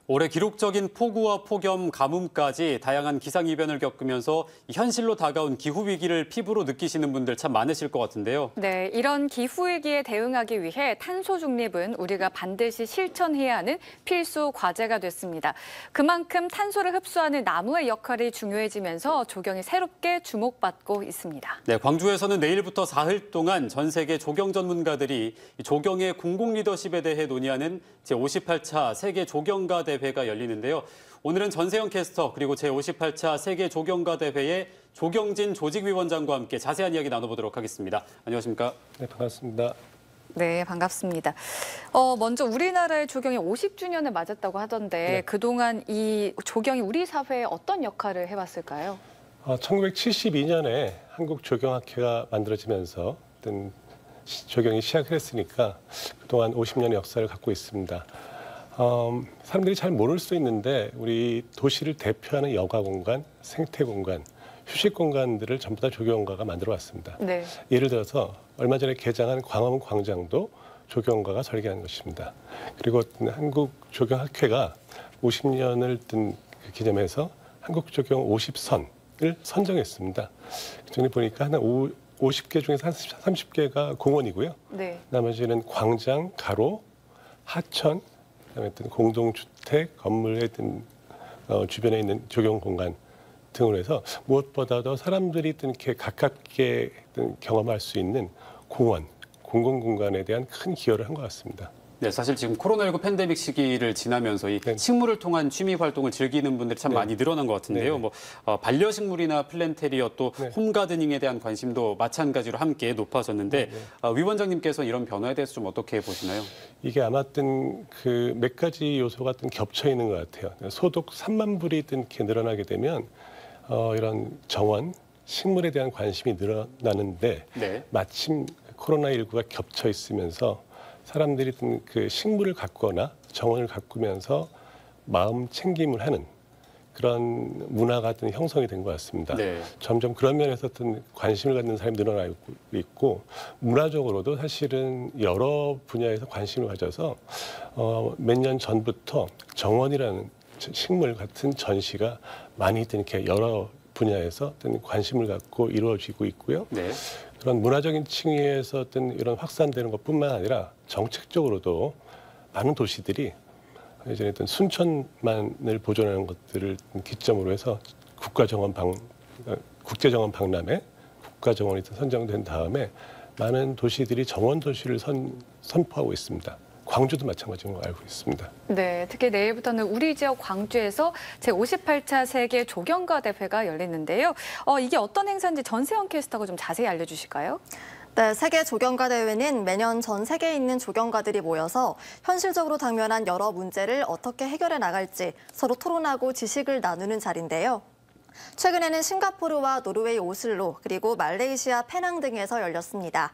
올해 기록적인 폭우와 폭염, 가뭄까지 다양한 기상이변을 겪으면서 현실로 다가온 기후위기를 피부로 느끼시는 분들 참 많으실 것 같은데요. 네, 이런 기후위기에 대응하기 위해 탄소 중립은 우리가 반드시 실천해야 하는 필수 과제가 됐습니다. 그만큼 탄소를 흡수하는 나무의 역할이 중요해지면서 조경이 새롭게 주목받고 있습니다. 네, 광주에서는 내일부터 사흘 동안 전 세계 조경 전문가들이 조경의 공공 리더십에 대해 논의하는 제58차 세계 조경가 대회가 열리는데요. 오늘은 전세영 캐스터 그리고 제58차 세계 조경가 대회의 조경진 조직위원장과 함께 자세한 이야기 나눠보도록 하겠습니다. 안녕하십니까? 네, 반갑습니다. 네, 반갑습니다. 먼저 우리나라의 조경이 50주년을 맞았다고 하던데 네. 그동안 이 조경이 우리 사회에 어떤 역할을 해왔을까요? 1972년에 한국조경학회가 만들어지면서 어떤 조경이 시작을 했으니까 그동안 50년의 역사를 갖고 있습니다. 사람들이 잘 모를 수 있는데 우리 도시를 대표하는 여가 공간, 생태 공간, 휴식 공간들을 전부 다 조경가가 만들어 왔습니다. 네. 예를 들어서 얼마 전에 개장한 광화문 광장도 조경가가 설계한 것입니다. 그리고 한국조경학회가 50년을 기념해서 한국조경 50선을 선정했습니다. 그중에 보니까 한 50개 중에서 30개가 공원이고요. 네. 나머지는 광장, 가로, 하천, 그다음에 공동주택, 건물의 주변에 있는 조경 공간 등으로 해서 무엇보다도 사람들이 이렇게 가깝게 경험할 수 있는 공원, 공공공간에 대한 큰 기여를 한 것 같습니다. 네, 사실 지금 코로나19 팬데믹 시기를 지나면서 이 네. 식물을 통한 취미 활동을 즐기는 분들이 참 네. 많이 늘어난 것 같은데요. 네. 반려식물이나 플랜테리어 또 네. 홈가드닝에 대한 관심도 마찬가지로 함께 높아졌는데 위원장님께서는 이런 변화에 대해서 좀 어떻게 보시나요? 이게 아마 몇 가지 요소가 겹쳐 있는 것 같아요. 소득 3만 불이 이렇게 늘어나게 되면 이런 정원, 식물에 대한 관심이 늘어나는데 네. 마침 코로나19가 겹쳐 있으면서 사람들이 그 식물을 가꾸거나 정원을 가꾸면서 마음 챙김을 하는 그런 문화가 형성이 된 것 같습니다. 네. 점점 그런 면에서 관심을 갖는 사람이 늘어나고 있고 문화적으로도 사실은 여러 분야에서 관심을 가져서 몇 년 전부터 정원이라는 식물 같은 전시가 많이 이렇게 여러 분야에서 관심을 갖고 이루어지고 있고요. 네. 그런 문화적인 층위에서 이런 확산되는 것뿐만 아니라 정책적으로도 많은 도시들이 예전에 순천만을 보존하는 것들을 기점으로 해서 국제정원 박람회, 국가정원이 선정된 다음에 많은 도시들이 정원 도시를 선포하고 있습니다. 광주도 마찬가지로 알고 있습니다. 네, 특히 내일부터는 우리 지역 광주에서 제58차 세계 조경가 대회가 열리는데요. 이게 어떤 행사인지 전세영 캐스터가 좀 자세히 알려주실까요? 네, 세계 조경가 대회는 매년 전 세계에 있는 조경가들이 모여서 현실적으로 당면한 여러 문제를 어떻게 해결해 나갈지 서로 토론하고 지식을 나누는 자리인데요. 최근에는 싱가포르와 노르웨이 오슬로, 그리고 말레이시아 페낭 등에서 열렸습니다.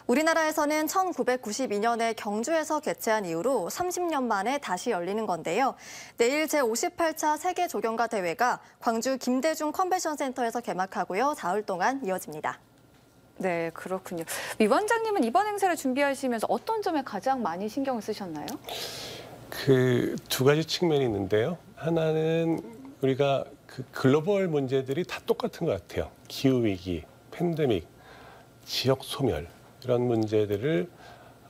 우리나라에서는 1992년에 경주에서 개최한 이후로 30년 만에 다시 열리는 건데요. 내일 제58차 세계 조경가 대회가 광주 김대중 컨벤션 센터에서 개막하고요. 사흘 동안 이어집니다. 네, 그렇군요. 위원장님은 이번 행사를 준비하시면서 어떤 점에 가장 많이 신경을 쓰셨나요? 두 가지 측면이 있는데요. 하나는 우리가 글로벌 문제들이 다 똑같은 것 같아요. 기후위기, 팬데믹, 지역 소멸 이런 문제들을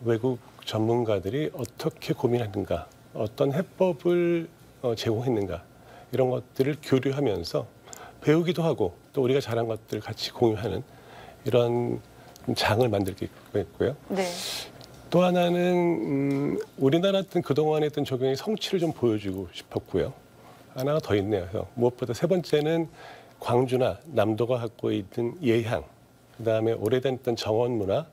외국 전문가들이 어떻게 고민하는가, 어떤 해법을 제공했는가 이런 것들을 교류하면서 배우기도 하고 또 우리가 잘한 것들을 같이 공유하는 이런 장을 만들기도 했고요. 네. 또 하나는 우리나라 그동안에 조경의 성취를 좀 보여주고 싶었고요. 하나가 더 있네요. 그래서 무엇보다 세 번째는 광주나 남도가 갖고 있는 예향, 그다음에 오래된 정원 문화,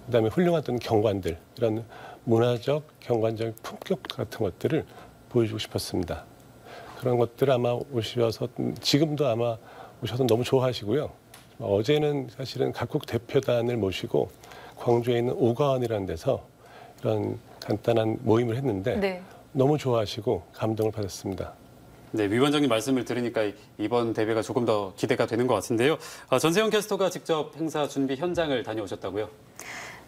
그다음에 훌륭한 경관들, 이런 문화적, 경관적 품격 같은 것들을 보여주고 싶었습니다. 그런 것들 아마 지금도 아마 오셔서 너무 좋아하시고요. 어제는 사실은 각국 대표단을 모시고 광주에 있는 오가원이라는 데서 이런 간단한 모임을 했는데 네. 너무 좋아하시고 감동을 받았습니다. 네, 위원장님 말씀을 들으니까 이번 대회가 조금 더 기대가 되는 것 같은데요. 전세영 캐스터가 직접 행사 준비 현장을 다녀오셨다고요?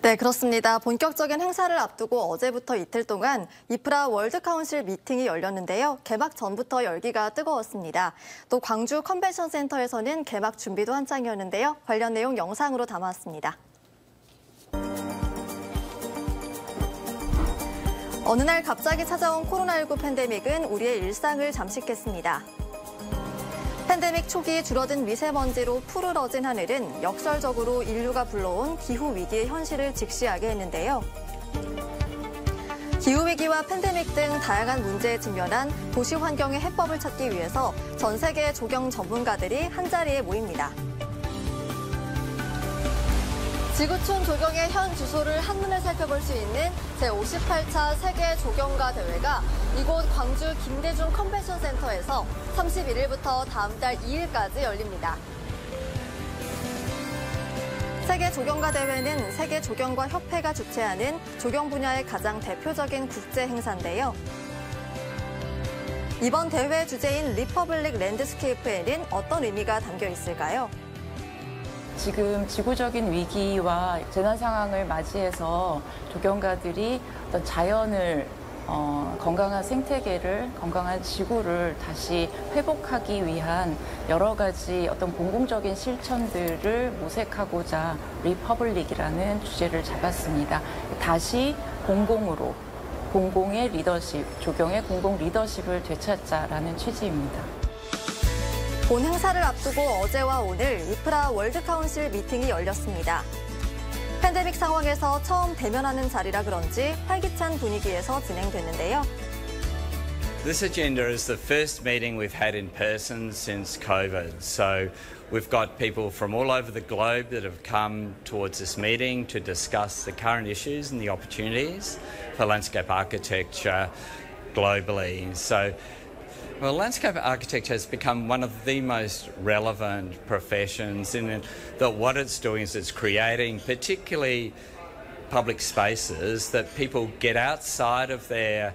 네, 그렇습니다. 본격적인 행사를 앞두고 어제부터 이틀 동안 이프라 월드 카운실 미팅이 열렸는데요. 개막 전부터 열기가 뜨거웠습니다. 또 광주 컨벤션 센터에서는 개막 준비도 한창이었는데요. 관련 내용 영상으로 담아왔습니다. 어느 날 갑자기 찾아온 코로나19 팬데믹은 우리의 일상을 잠식했습니다. 팬데믹 초기 줄어든 미세먼지로 푸르러진 하늘은 역설적으로 인류가 불러온 기후위기의 현실을 직시하게 했는데요. 기후위기와 팬데믹 등 다양한 문제에 직면한 도시 환경의 해법을 찾기 위해서 전 세계의 조경 전문가들이 한자리에 모입니다. 지구촌 조경의 현 주소를 한눈에 살펴볼 수 있는 제58차 세계 조경가 대회가 이곳 광주 김대중 컨벤션 센터에서 31일부터 다음 달 2일까지 열립니다. 세계 조경가 대회는 세계 조경가 협회가 주최하는 조경 분야의 가장 대표적인 국제 행사인데요. 이번 대회 주제인 리퍼블릭 랜드스케이프에는 어떤 의미가 담겨 있을까요? 지금 지구적인 위기와 재난 상황을 맞이해서 조경가들이 어떤 자연을 건강한 생태계를, 건강한 지구를 다시 회복하기 위한 여러 가지 어떤 공공적인 실천들을 모색하고자 리퍼블릭이라는 주제를 잡았습니다. 다시 공공으로, 공공의 리더십, 조경의 공공 리더십을 되찾자라는 취지입니다. 본 행사를 앞두고 어제와 오늘 이프라 월드 카운실 미팅이 열렸습니다. 팬데믹 상황에서 처음 대면하는 자리라 그런지 활기찬 분위기에서 진행됐는데요. This agenda is the first meeting we've had in person since COVID. So we've got people from all over the globe that have come towards this meeting to discuss the current issues and the opportunities for landscape architecture globally. Well, landscape architecture has become one of the most relevant professions in that what it's doing is it's creating particularly public spaces that people get outside of their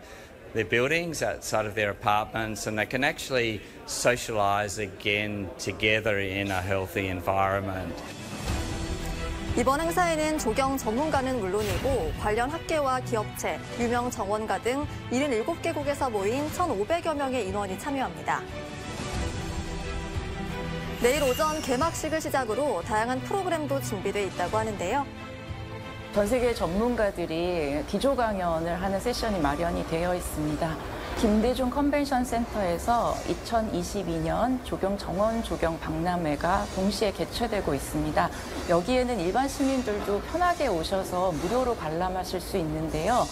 buildings, outside of their apartments, and they can actually socialise again together in a healthy environment. 이번 행사에는 조경 전문가는 물론이고 관련 학계와 기업체, 유명 정원가 등 77개국에서 모인 1,500여 명의 인원이 참여합니다. 내일 오전 개막식을 시작으로 다양한 프로그램도 준비돼 있다고 하는데요. 전 세계 전문가들이 기조 강연을 하는 세션이 마련이 되어 있습니다. 김대중 컨벤션 센터에서 2022년 조경 정원 조경 박람회가 동시에 개최되고 있습니다. 여기에는 일반 시민들도 편하게 오셔서 무료로 관람하실 수 있는데요.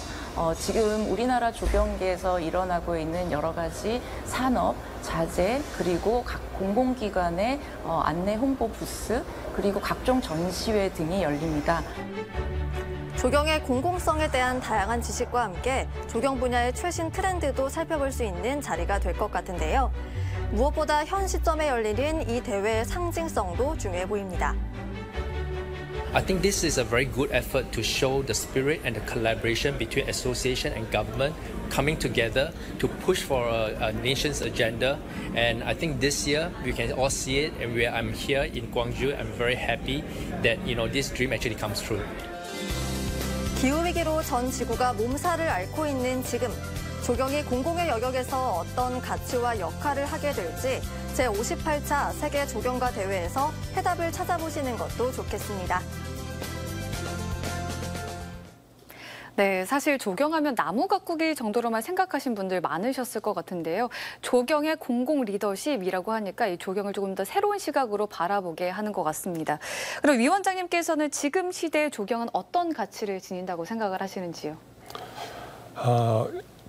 지금 우리나라 조경계에서 일어나고 있는 여러 가지 산업, 자재, 그리고 각 공공기관의 안내 홍보 부스, 그리고 각종 전시회 등이 열립니다. 조경의 공공성에 대한 다양한 지식과 함께 조경 분야의 최신 트렌드도 살펴볼 수 있는 자리가 될 것 같은데요. 무엇보다 현 시점에 열리는 이 대회의 상징성도 중요해 보입니다. I think this is a very good effort to show the spirit and the collaboration between association and government coming together to push for a nation's agenda. And I think this year we can all see it. And where I'm here in Gwangju, I'm very happy that this dream actually comes true. 기후위기로 전 지구가 몸살을 앓고 있는 지금, 조경이 공공의 영역에서 어떤 가치와 역할을 하게 될지 제58차 세계 조경가 대회에서 해답을 찾아보시는 것도 좋겠습니다. 네, 사실 조경하면 나무 가꾸기 정도로만 생각하신 분들 많으셨을 것 같은데요. 조경의 공공 리더십이라고 하니까 이 조경을 조금 더 새로운 시각으로 바라보게 하는 것 같습니다. 그럼 위원장님께서는 지금 시대의 조경은 어떤 가치를 지닌다고 생각을 하시는지요?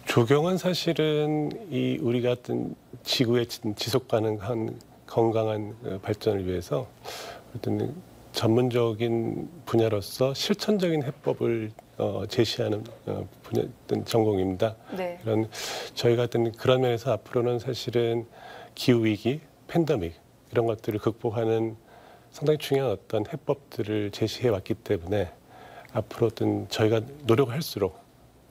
조경은 사실은 우리가 어떤 지구의 지속 가능한 건강한 발전을 위해서 어떤 전문적인 분야로서 실천적인 해법을 제시하는 분야, 전공입니다. 네. 저희가 그런 면에서 앞으로는 사실은 기후위기, 팬데믹 이런 것들을 극복하는 상당히 중요한 어떤 해법들을 제시해 왔기 때문에 앞으로 저희가 노력할수록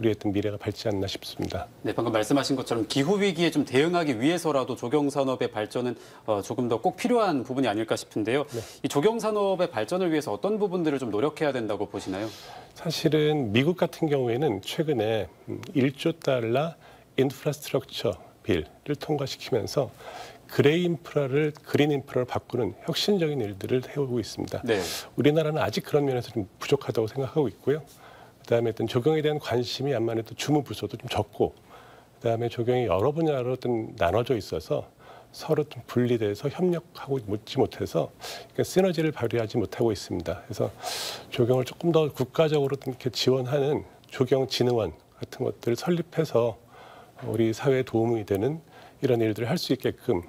우리의 어떤 미래가 밝지 않나 싶습니다. 네, 방금 말씀하신 것처럼 기후 위기에 좀 대응하기 위해서라도 조경 산업의 발전은 조금 더 꼭 필요한 부분이 아닐까 싶은데요. 네. 이 조경 산업의 발전을 위해서 어떤 부분들을 좀 노력해야 된다고 보시나요? 사실은 미국 같은 경우에는 최근에 1조 달러 인프라스트럭처 빌을 통과시키면서 그린 인프라를 바꾸는 혁신적인 일들을 해오고 있습니다. 네. 우리나라는 아직 그런 면에서 좀 부족하다고 생각하고 있고요. 그다음에 어떤 조경에 대한 관심이 아무래도 주무부서도 좀 적고, 그다음에 조경이 여러 분야로 어떤 나눠져 있어서 서로 좀 분리돼서 협력하고 있지 못해서 그러니까 시너지를 발휘하지 못하고 있습니다. 그래서 조경을 조금 더 국가적으로 이렇게 지원하는 조경진흥원 같은 것들을 설립해서 우리 사회에 도움이 되는 이런 일들을 할 수 있게끔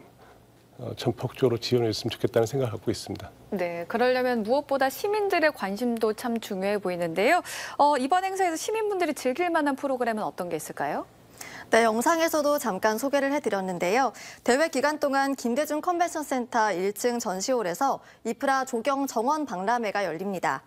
전폭적으로 지원해 줬으면 좋겠다는 생각을 갖고 있습니다. 네, 그러려면 무엇보다 시민들의 관심도 참 중요해 보이는데요. 이번 행사에서 시민분들이 즐길 만한 프로그램은 어떤 게 있을까요? 네, 영상에서도 잠깐 소개를 해드렸는데요. 대회 기간 동안 김대중 컨벤션센터 1층 전시홀에서 이프라 조경 정원 박람회가 열립니다.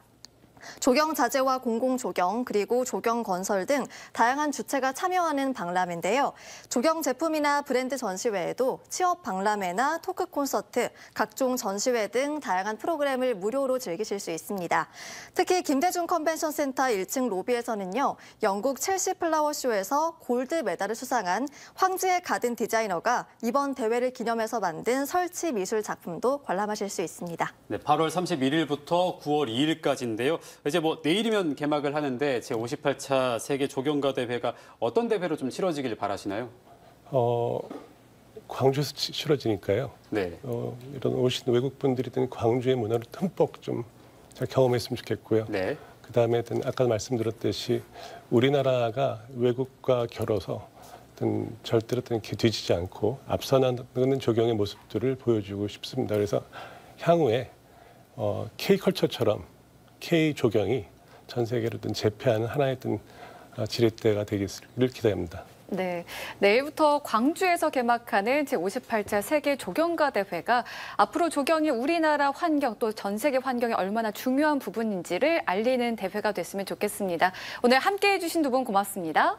조경 자재와 공공조경, 그리고 조경 건설 등 다양한 주체가 참여하는 박람회인데요. 조경 제품이나 브랜드 전시회에도 취업 박람회나 토크 콘서트, 각종 전시회 등 다양한 프로그램을 무료로 즐기실 수 있습니다. 특히 김대중 컨벤션센터 1층 로비에서는요, 영국 첼시 플라워쇼에서 골드 메달을 수상한 황지의 가든 디자이너가 이번 대회를 기념해서 만든 설치 미술 작품도 관람하실 수 있습니다. 네, 8월 31일부터 9월 2일까지인데요. 이제 뭐 내일이면 개막을 하는데 제58차 세계 조경가 대회가 어떤 대회로 좀 치러지길 바라시나요? 광주에서 치러지니까요. 네. 이런 오신 외국 분들이 광주의 문화를 흠뻑 좀 잘 경험했으면 좋겠고요. 네. 그다음에 아까 말씀드렸듯이 우리나라가 외국과 결어서 절대로 이렇게 뒤지지 않고 앞서 나가는 조경의 모습들을 보여주고 싶습니다. 그래서 향후에 K컬처처럼 K조경이 전 세계로 제패하는 하나의 지렛대가 되기를 기대합니다. 네, 내일부터 광주에서 개막하는 제58차 세계 조경가 대회가 앞으로 조경이 우리나라 환경 또 전 세계 환경에 얼마나 중요한 부분인지를 알리는 대회가 됐으면 좋겠습니다. 오늘 함께해 주신 두 분 고맙습니다.